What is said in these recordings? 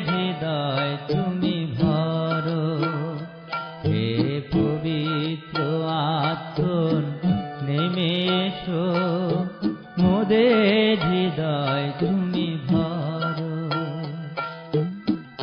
হৃদয় তুমি ভরো। হে পবিত্র আত্মন নেমে এসো, মোদের হৃদয় তুমি ভরো।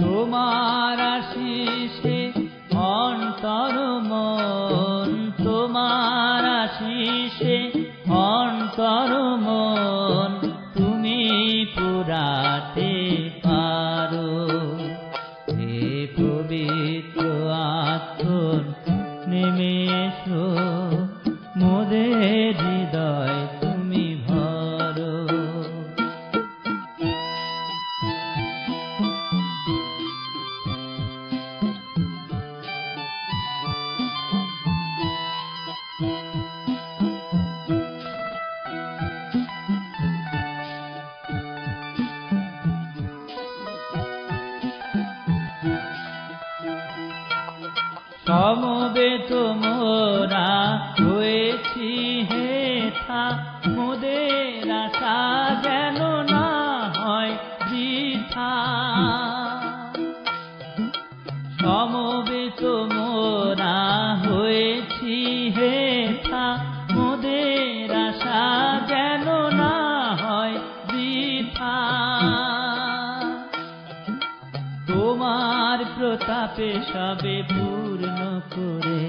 তোমার আশিসে অন্তর মন, তোমার আশিসে অন্তর মন তুমি পুরাতে পারো। হে পবিত্র আত্মন নেমে এসো, মোদের হৃদয় তুমি ভরো। সমবেত মোরা হয়েছি হেথা, মোদের আশা যেন না হয় বৃথা। সমবেত মোরা হয়েছি হেথা, মোদের আশা যেন না হয় বৃথা। তোমার প্রতাপে সবে পূর্ণ করে,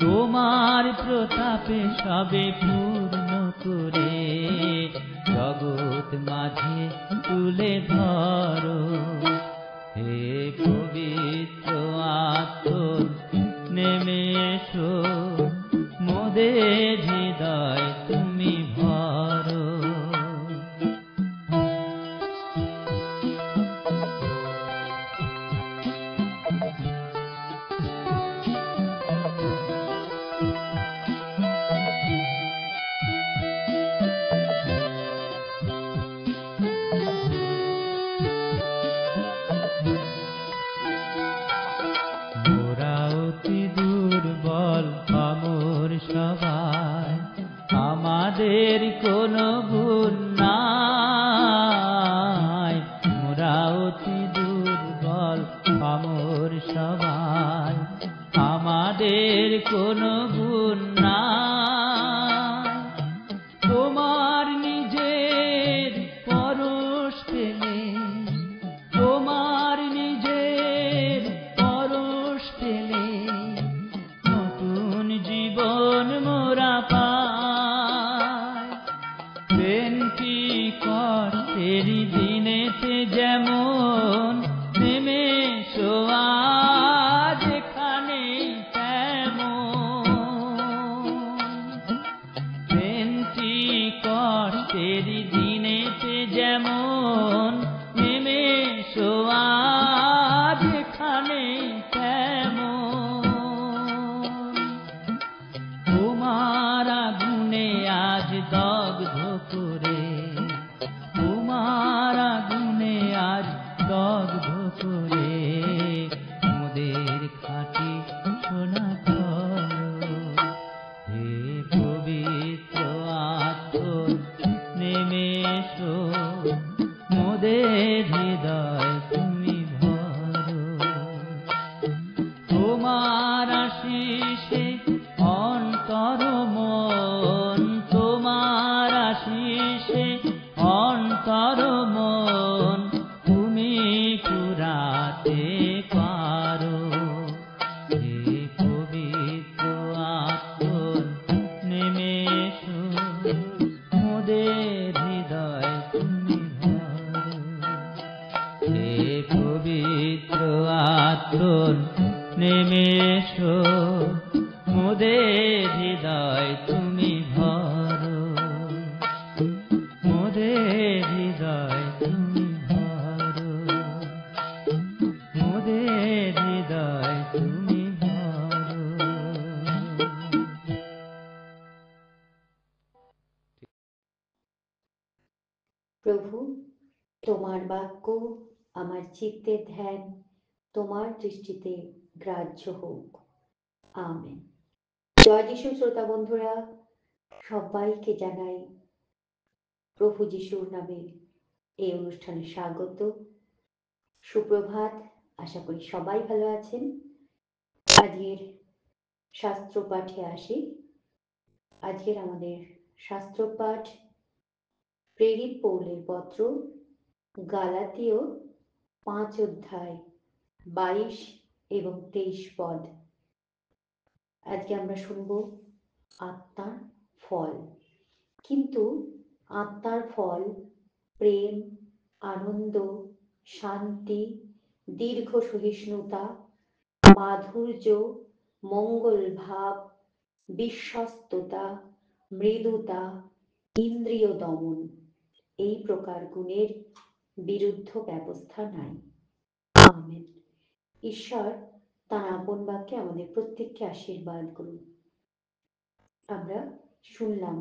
তোমার প্রতাপে সবে পূর্ণ করে, জগৎ মাঝে তুলে ধরো। হে পবিত্র আত্মন নেমে এসো, মোদের হৃদয় তুমি ভরো। সবাই আমাদের কোনো গুণ নাই, মোরা অতি দুর্বল আমর সবাই, আমাদের কোনো গুণ নাই। তোমার নিজের পরশ পেলে, তোমার নিজের পরশ পেলে, নতুন জীবন মোরা পাই। পেন্টিকস্তের দিনেতে যেমন নেমে এসো আজ এখানে তেমন। পেন্টিকস্তের দিনেতে যেমন নেমে এসো আজ এখানে তেমন। তোমার আগুনে আজ দগ্ধ করে, তোমার আগুনে আজ দগ্ধ করে, মোদের খাঁটি সোনা করো। হে পবিত্র আত্মন নেমে এসো, মোদের হৃদয় তুমি ভরো। তোমার আশিসে অন্তর মন, তোমার আশিসে অন্তর মন তুমি পুরাতে পারো। হে পবিত্র আত্মন নেমে এসো, মোদের হৃদয় তুমি ভরো। হে পবিত্র আত্মন নেমে এসো, মোদের হৃদয় তুমি ভরো। মোদের হৃদয় তুমি ভরো, মোদের হৃদয় তুমি ভরো। প্রভু, তোমার বাক্য আমার চিত্তের ধ্যান তোমার দৃষ্টিতে গ্রাহ্য হোক। আমেন। জয় যিশু। শ্রোতা বন্ধুরা, সবাইকে জানাই প্রভু যিশুর নামে এই অনুষ্ঠানে স্বাগত। সুপ্রভাত। আশা করি সবাই ভালো আছেন। আজকের শাস্ত্র পাঠে আসি। আজকের আমাদের শাস্ত্র পাঠ প্রেরিত পৌলের পত্র, গালাতীয় 5 অধ্যায় 22 এবং 23 পদ। আজকে আমরা শুনব আত্মার ফল। কিন্তু আত্মার ফল প্রেম, আনন্দ, শান্তি, দীর্ঘ সহিষ্ণুতা, মাধুর্য, মঙ্গল ভাব, বিশ্বস্ততা, মৃদুতা, ইন্দ্রিয় দমন, এই প্রকার গুণের বিরুদ্ধ ব্যবস্থা নাই। আমেন। ঈশ্বর তার আপন বাক্যে আমাদের প্রত্যেককে আশীর্বাদ করুন। আমরা শুনলাম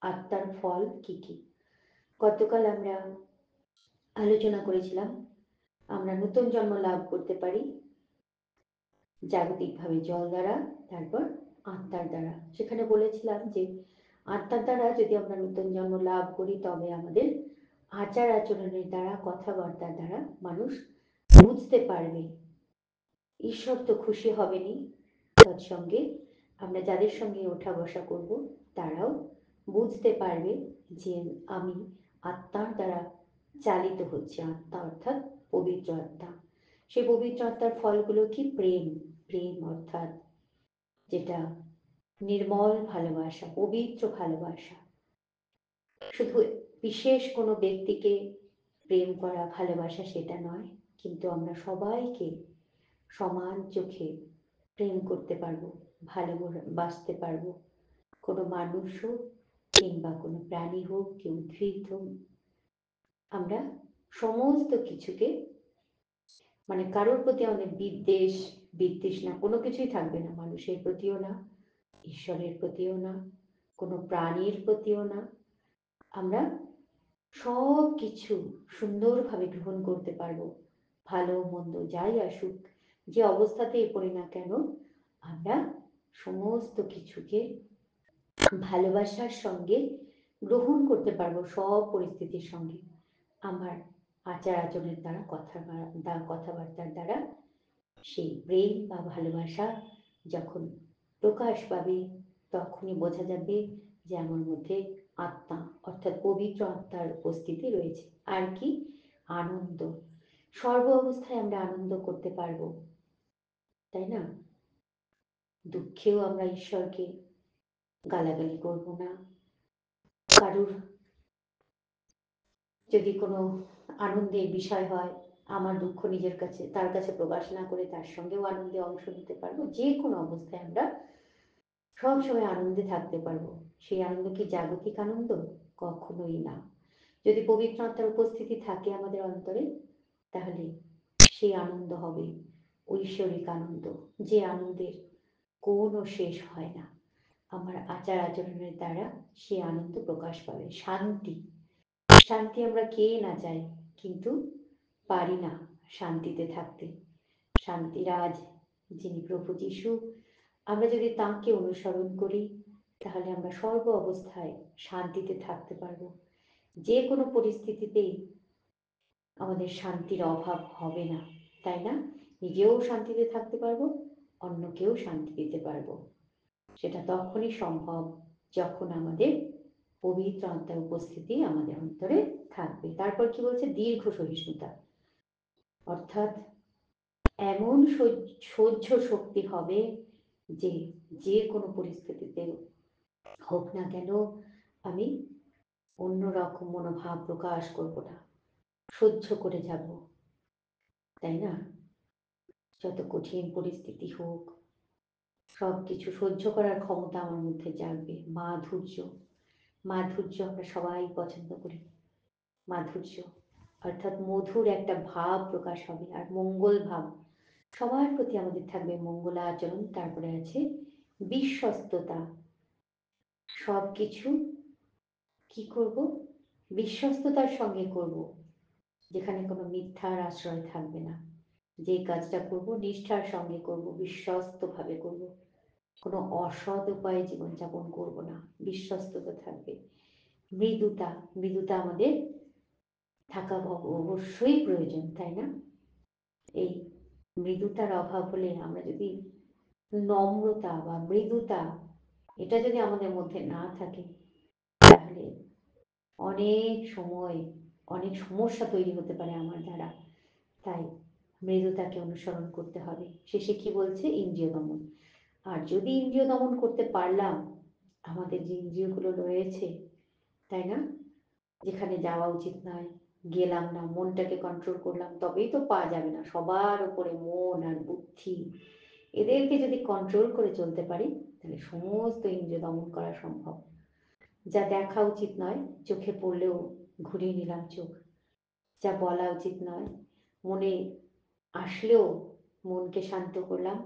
আত্মার ফল কি কি। গতকাল আমরা আলোচনা করেছিলাম আমরা নতুন জন্ম লাভ করতে পারি জাগতিকভাবে জল দ্বারা, তারপর আত্মার দ্বারা। সেখানে বলেছিলাম যে আত্মার দ্বারা যদি আমরা নতুন জন্ম লাভ করি তবে আমাদের আচার আচরণের দ্বারা, কথাবার্তার দ্বারা মানুষ বুঝতে পারবে। ঈশ্বর তো খুশি হবেনি, তৎসঙ্গে আমরা যাদের সঙ্গে ওঠা বসা করব তারাও বুঝতে পারবে যে আমি আত্মার দ্বারা চালিত হচ্ছে। আত্মা অর্থাৎ পবিত্র আত্মা। সেই পবিত্র আত্মার ফলগুলো কি? প্রেম। প্রেম অর্থাৎ যেটা নির্মল ভালোবাসা, পবিত্র ভালোবাসা। শুধু বিশেষ কোনো ব্যক্তিকে প্রেম করা, ভালোবাসা সেটা নয়, কিন্তু আমরা সবাইকে সমান চোখে প্রেম করতে পারবো, ভালোবাসতে পারবো। কোনো মানুষ হোক কিংবা কোনো প্রাণী হোক কি উদ্ভিদ হোক, আমরা সমস্ত কিছুকে মানে কারোর প্রতি আমাদের বিদ্বেষ বিতৃষ্ণা কোনো কিছুই থাকবে না। মানুষের প্রতিও না, ঈশ্বরের প্রতিও না, কোনো প্রাণীর প্রতিও না। আমরা সব কিছু সুন্দরভাবে গ্রহণ করতে পারবো। ভালো মন্দ যাই আসুক, যে অবস্থাতেই পড়ি না কেন, আমরা সমস্ত কিছুকে ভালোবাসার সঙ্গে গ্রহণ করতে পারবো, সব পরিস্থিতির সঙ্গে। আমার আচার আচরণের দ্বারা, কথাবার্তার দ্বারা সেই প্রেম বা ভালোবাসা যখন প্রকাশ পাবে তখনই বোঝা যাবে যে আমার মধ্যে আত্মা অর্থাৎ পবিত্র আত্মার উপস্থিতি রয়েছে। আর কি? আনন্দ। সর্ব অবস্থায় আমরা আনন্দ করতে পারবো, তাই না? দুঃখেও আমরা ঈশ্বরকে গালাগালি করব না। কারুর যদি কোনো আনন্দের বিষয় হয়, আমার দুঃখ নিজের কাছে, তার কাছে প্রকাশ না করে তার সঙ্গেও আনন্দে অংশ নিতে পারবো। যে কোনো অবস্থায় আমরা সবসময় আনন্দে থাকতে পারবো। সেই আনন্দ কি জাগতিক আনন্দ? কখনোই না। যদি পবিত্র আত্মার উপস্থিতি থাকে আমাদের অন্তরে, তাহলে সেই আনন্দ হবে ঐশ্বরিক আনন্দ, যে আনন্দের কোনো শেষ হয় না। আমার আচার আচরণের দ্বারা সেই আনন্দ প্রকাশ পাবে। শান্তি। শান্তি আমরা কে না চাই, কিন্তু পারি না শান্তিতে থাকতে। শান্তিরাজ যিনি প্রভু যিশু, আমরা যদি তাঁকে অনুসরণ করি তাহলে আমরা সর্ব অবস্থায় শান্তিতে থাকতে পারবো। যে কোনো পরিস্থিতিতেই আমাদের শান্তির অভাব হবে না, তাই না? নিজেও শান্তিতে থাকতে পারবো, অন্যকেও শান্তি দিতে পারবো। সেটা তখনই সম্ভব যখন আমাদের পবিত্র আত্মার উপস্থিতি আমাদের অন্তরে থাকবে। তারপর কি বলছে? দীর্ঘ সহিষ্ণুতা, অর্থাৎ এমন সহ্য শক্তি হবে যে যে কোনো পরিস্থিতিতে হোক না কেন আমি অন্যরকম মনোভাব প্রকাশ করব না, সহ্য করে যাব, তাই না? যত কঠিন পরিস্থিতি হোক সব কিছু সহ্য করার ক্ষমতা আমার মধ্যে জাগবে। মাধুর্য। মাধুর্য আমরা সবাই পছন্দ করি। মাধুর্য অর্থাৎ মধুর একটা ভাব প্রকাশ হবে। আর মঙ্গল ভাব, সবার প্রতি আমাদের থাকবে মঙ্গলা আচরণ। তারপরে আছে বিশ্বস্ততা। সব কিছু কি করব? বিশ্বস্ততার সঙ্গে করব, যেখানে কোনো মিথ্যার আশ্রয় থাকবে না। যে কাজটা করব নিষ্ঠার সঙ্গে করব, বিশ্বস্তভাবে করব, কোনো অসৎ উপায়ে জীবনযাপন করব না, বিশ্বস্ততা থাকবে। মৃদুতা। মৃদুতা আমাদের থাকা অবশ্যই প্রয়োজন, তাই না? এই মৃদুতার অভাব হলে, আমরা যদি নম্রতা বা মৃদুতা এটা যদি আমাদের মধ্যে না থাকে, তাহলে অনেক সময় অনেক সমস্যা তৈরি হতে পারে আমার দ্বারা। তাই মৃদুতাকে অনুসরণ করতে হবে। শেষে কি বলছে? ইন্দ্রিয় দমন। আর যদি ইন্দ্রিয় দমন করতে পারলাম, আমাদের যে ইন্দ্রিয়গুলো রয়েছে, তাই না, যেখানে যাওয়া উচিত নয় গেলাম না, মনটাকে কন্ট্রোল করলাম, তবেই তো পাওয়া যাবে না। সবার উপরে মন আর বুদ্ধি, এদেরকে যদি কন্ট্রোল করে চলতে পারি, তাহলে সমস্ত ইন্দ্রিয় দমন করা সম্ভব। যা দেখা উচিত নয় চোখে পড়লেও ঘুরিয়ে নিলাম চোখ, যা বলা উচিত নয় মনে আসলেও মনকে শান্ত করলাম,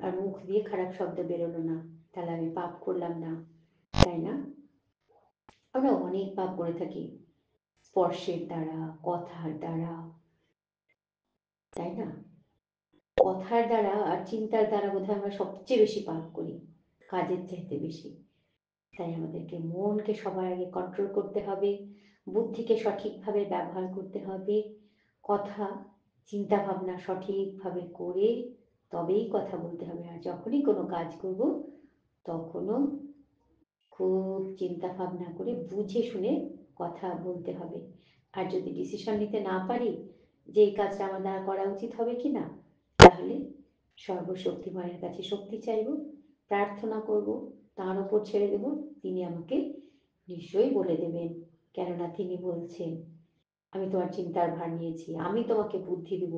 আর মুখ দিয়ে খারাপ শব্দ বেরোলো না, তাহলে আমি পাপ করলাম না, তাই না? আমরা অনেক পাপ করে থাকি, স্পর্শের দ্বারা, কথার দ্বারা, তাই না? কথার দ্বারা আর চিন্তার দ্বারা বোধহয় আমরা সবচেয়ে বেশি পাপ করি, কাজের চাইতে বেশি। তাই আমাদেরকে মনকে সবার আগে কন্ট্রোল করতে হবে, বুদ্ধিকে সঠিকভাবে ব্যবহার করতে হবে, কথা চিন্তা ভাবনা সঠিকভাবে করে তবেই কথা বলতে হবে। আর যখনই কোনো কাজ করব, তখনও খুব চিন্তা ভাবনা করে বুঝে শুনে কথা বলতে হবে। আর যদি ডিসিশন নিতে না পারি যে এই কাজটা আমার দ্বারা করা উচিত হবে কি না, তাহলে সর্বশক্তিমানের কাছে শক্তি চাইব, প্রার্থনা করব, তার ওপর ছেড়ে দেব, তিনি আমাকে নিশ্চয়ই বলে দেবেন। কেননা তিনি বলছেন, আমি তোমার চিন্তার ভার নিয়েছি, আমি তোমাকে বুদ্ধি দিব,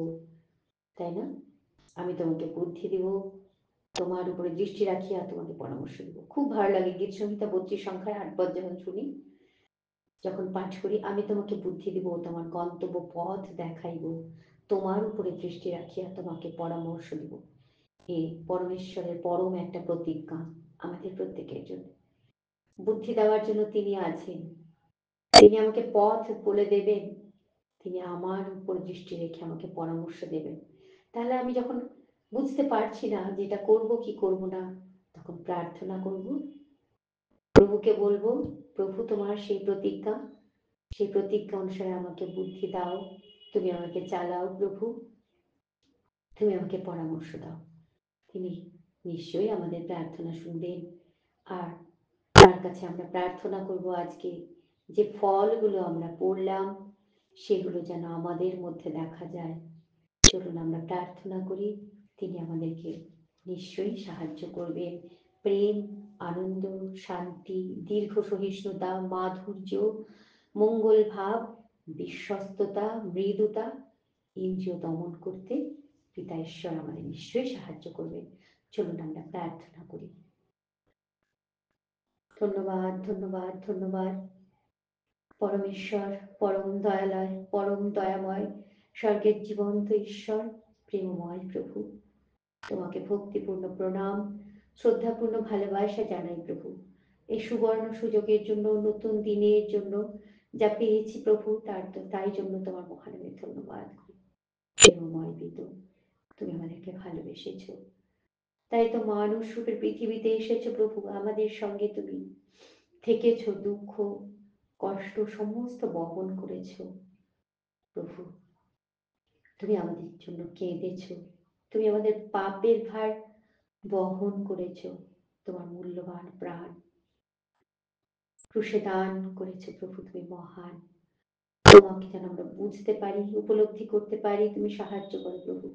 তাই না? আমি তোমাকে বুদ্ধি দিব, তোমার উপরে দৃষ্টি রাখিয়া তোমাকে পরামর্শ দিব। খুব ভালো লাগে গীত সংহিতা 32 সংখ্যায় 8 পদ যখন শুনি, যখন পাঠ করি, আমি তোমাকে বুদ্ধি দিব, তোমার গন্তব্য পথ দেখাইব, তোমার উপরে দৃষ্টি রাখিয়া তোমাকে পরামর্শ দিব। এই পরমেশ্বরের পরম একটা প্রতিজ্ঞা আমাদের প্রত্যেকের জন্য। বুদ্ধি দেওয়ার জন্য তিনি আছেন, তিনি আমাকে পথ বলে দেবেন, তিনি আমার উপর দৃষ্টি রেখে আমাকে পরামর্শ দেবেন। তাহলে আমি যখন বুঝতে পারছি না যে এটা করবো কি করব না, তখন প্রার্থনা করব, প্রভুকে বলবো, প্রভু তোমার সেই প্রতিজ্ঞা, সেই প্রতিজ্ঞা অনুসারে আমাকে বুদ্ধি দাও, তুমি আমাকে চালাও প্রভু, তুমি আমাকে পরামর্শ দাও। তিনি নিশ্চয়ই আমাদের প্রার্থনা শুনবেন। আর তার কাছে আমরা প্রার্থনা করব আজকে যে ফলগুলো আমরা পড়লাম, সেগুলো যেন আমাদের মধ্যে দেখা যায়। চলুন আমরা প্রার্থনা করি, তিনি আমাদেরকে নিশ্চয়ই সাহায্য করবেন। প্রেম, আনন্দ, শান্তি, দীর্ঘ সহিষ্ণুতা, মাধুর্য, মঙ্গল ভাব, বিশ্বস্ততা, মৃদুতা, ইন্দ্রিয় দমন করতে পিতা ঈশ্বর আমাদের নিশ্চয়ই সাহায্য করবেন। চলুন আমরা প্রার্থনা করি। ধন্যবাদ, ধন্যবাদ, ধন্যবাদ পরমেশ্বর, পরম দয়ালয়, পরম দয়াময়, স্বর্গের জীবন্ত ঈশ্বর, প্রেমময় প্রভু, তোমাকে ভক্তিপূর্ণ প্রণাম, শ্রদ্ধাপূর্ণ ভালোবাসা জানাই প্রভু। এই সুবর্ণ সুযোগের জন্য, নতুন দিনের জন্য যা পেয়েছি প্রভু, তাই জন্য তোমার মহানামে ধন্যবাদ করি। প্রেমময় পিতা, তুমি আমাদেরকে ভালোবেসেছ, তাই তো মানুষ রূপে পৃথিবীতে এসেছো প্রভু, আমাদের সঙ্গে তুমি থেকেছ, দুঃখ কষ্ট সমস্ত বহন করেছ প্রভু। তুমি আমাদের জন্য কেঁদেছ, তুমি আমাদের পাপের ভার বহন করেছ, তোমার মূল্যবান প্রাণ ক্রুশে দান করেছ প্রভু। তুমি মহান, তোমাকে যেন আমরা বুঝতে পারি, উপলব্ধি করতে পারি, তুমি সাহায্য করো প্রভু।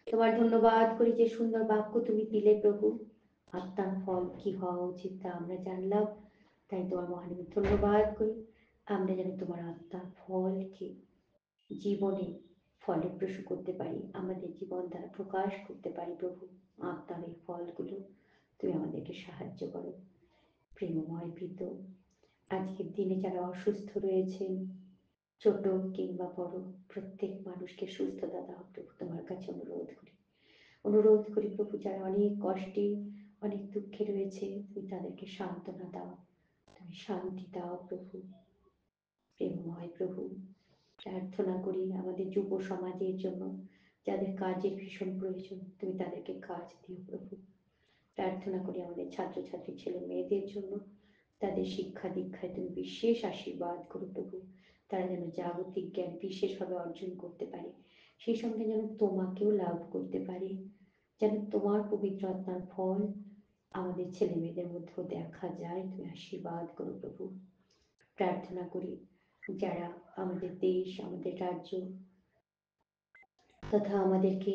তোমার ধন্যবাদ করি যে সুন্দর বাক্য তুমি দিলে প্রভু, আত্মার ফল কি হওয়া উচিত তা আমরা জানলাম, তাই তোমার মহানামে ধন্যবাদ করি। আমরা যেন তোমার আত্মার ফলকে জীবনে ফলপ্রসূ করতে পারি, আমাদের জীবন দ্বারা প্রকাশ করতে পারি প্রভু। আত্মার এই ফলগুলো তুমি আমাদেরকে সাহায্য করো। প্রেমময় পিত, আজকের দিনে যারা অসুস্থ রয়েছেন, ছোট কিংবা বড়, প্রত্যেক মানুষকে সুস্থতা দাও প্রভু, তোমার কাছে অনুরোধ করি। অনুরোধ করি প্রভু, যারা অনেক কষ্টে অনেক দুঃখে রয়েছে, তুমি তাদেরকে সান্ত্বনা দাও, তুমি শান্তি দাও প্রভু। প্রেমময় প্রভু, প্রার্থনা করি আমাদের যুব সমাজের জন্য, যাদের কাজের ভীষণ প্রয়োজন, তুমি তাদেরকে কাজ দিও প্রভু। প্রার্থনা করি আমাদের ছাত্রছাত্রী ছেলে মেয়েদের জন্য, তাদের শিক্ষা দীক্ষায় তুমি বিশেষ আশীর্বাদ করো প্রভু, তারা যেন জাগতিক জ্ঞান বিশেষভাবে অর্জন করতে পারে, সেই সঙ্গে যেন তোমাকেও লাভ করতে পারি, যেন তোমার পবিত্র আত্মার ফল আমাদের ছেলে মেয়েদের মধ্যেও দেখা যায়। তুমি আশীর্বাদ করো প্রভু। প্রার্থনা করি যারা আমাদের দেশ, আমাদের রাজ্য তথা আমাদেরকে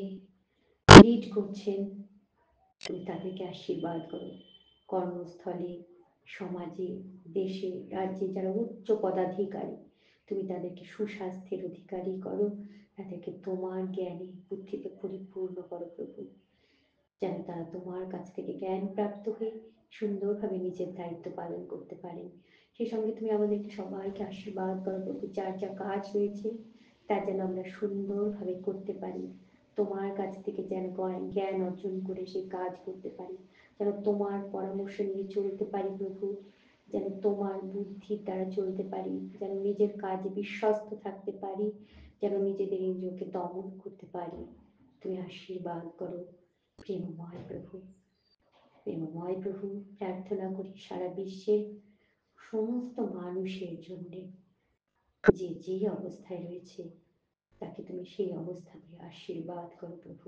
লিড করছেন, তুমি তাদেরকে আশীর্বাদ করো। কর্মস্থলে, সমাজে, দেশে, রাজ্যে যারা উচ্চ পদাধিকারী, তুমি তাদেরকে সুস্বাস্থ্যের অধিকারী করো। তাদেরকে তোমার জ্ঞানে বুদ্ধিতে পরিপূর্ণ করো প্রভু, যেন তারা তোমার কাছ থেকে জ্ঞান প্রাপ্ত হয়ে সুন্দরভাবে নিজের দায়িত্ব পালন করতে পারেন। সেই সঙ্গে তুমি আমাদেরকে সবাইকে আশীর্বাদ করো প্রভু, যার যা কাজ রয়েছে তা যেন আমরা সুন্দরভাবে করতে পারি, তোমার কাছ থেকে যেন জ্ঞান অর্জন করে সেই কাজ করতে পারি, যেন তোমার পরামর্শ নিয়ে চলতে পারি প্রভু, যেন তোমার বুদ্ধির দ্বারা চলতে পারি, যেন নিজের কাজে বিশ্বস্ত থাকতে পারি, যেন নিজেদের ইন্দ্রিয়কে দমন করতে পারি। তুমি আশীর্বাদ করো প্রেমময় প্রভু। প্রেমময় প্রভু, প্রার্থনা করি সারা বিশ্বের সমস্ত মানুষের জন্যে, যে যে অবস্থায় রয়েছে তাকে তুমি সেই অবস্থাতে আশীর্বাদ করো প্রভু।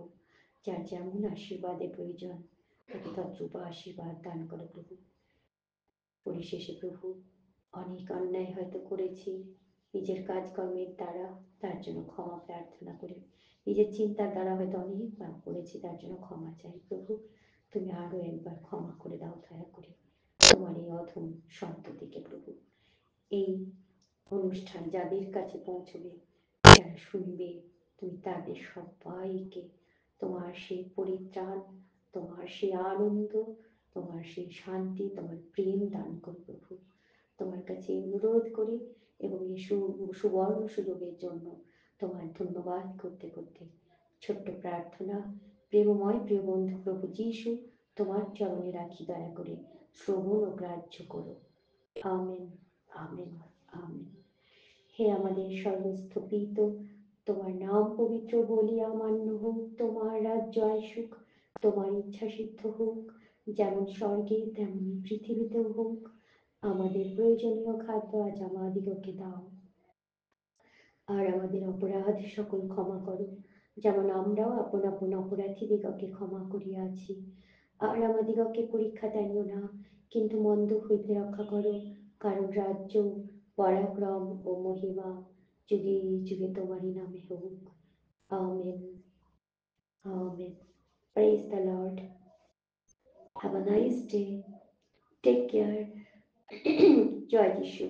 যার যেমন আশীর্বাদের প্রয়োজন তাকে তদ্রূপ আশীর্বাদ দান করো প্রভু। পরিশেষে প্রভু, অনেক অন্যায় হয়তো করেছি নিজের কাজকর্মের দ্বারা, তার জন্য ক্ষমা প্রার্থনা করি। নিজের চিন্তার দ্বারা হয়তো অনেক পাপ করেছি, তার জন্য ক্ষমা চাই প্রভু। তুমি আরো একবার ক্ষমা করে দাও দয়া করে তোমার এই অধম সন্ততিকে প্রভু। এই অনুষ্ঠান যাদের কাছে পৌঁছবে, যারা শুনবে, তুমি তাদের সবাইকে তোমার সেই পরিত্রাণ, তোমার সেই আনন্দ, তোমার সেই শান্তি, তোমার প্রেম দান করো প্রভু। তোমার কাছে অনুরোধ করি এবং এই সুবর্ণ সুযোগের জন্য তোমার ধন্যবাদ করতে করতে ছোট্ট প্রার্থনা প্রেমময় প্রিয় বন্ধু প্রভু যিশু তোমার চরণে রাখি, দয়া করে শ্রবণ ও গ্রাহ্য করো। Amen, amen, amen. হে আমাদের সর্বস্থপিত, তোমার নাম পবিত্র বলিয়া মান্য হোক, তোমার রাজ্য আসুক, তোমার ইচ্ছা সিদ্ধ হোক, যেমন স্বর্গে তেমনি পৃথিবীতেও হোক। আমাদের প্রয়োজনীয় খাদ্য আজ আমাদিগকে দাও, আর আমাদের অপরাধ সকল ক্ষমা করো, যেমন আমরাও আপন আপন অপরাধীদিগকে ক্ষমা করিয়াছি। আর আমাদিগকে পরীক্ষাতে আনিও না, কিন্তু মন্দ হইতে রক্ষা করো, কারণ রাজ্য, পরাক্রম ও মহিমা যুগে যুগে তোমারই নামে হোক। Amen, amen. Praise the lord. Have a nice day. Take care. জয় যিশু।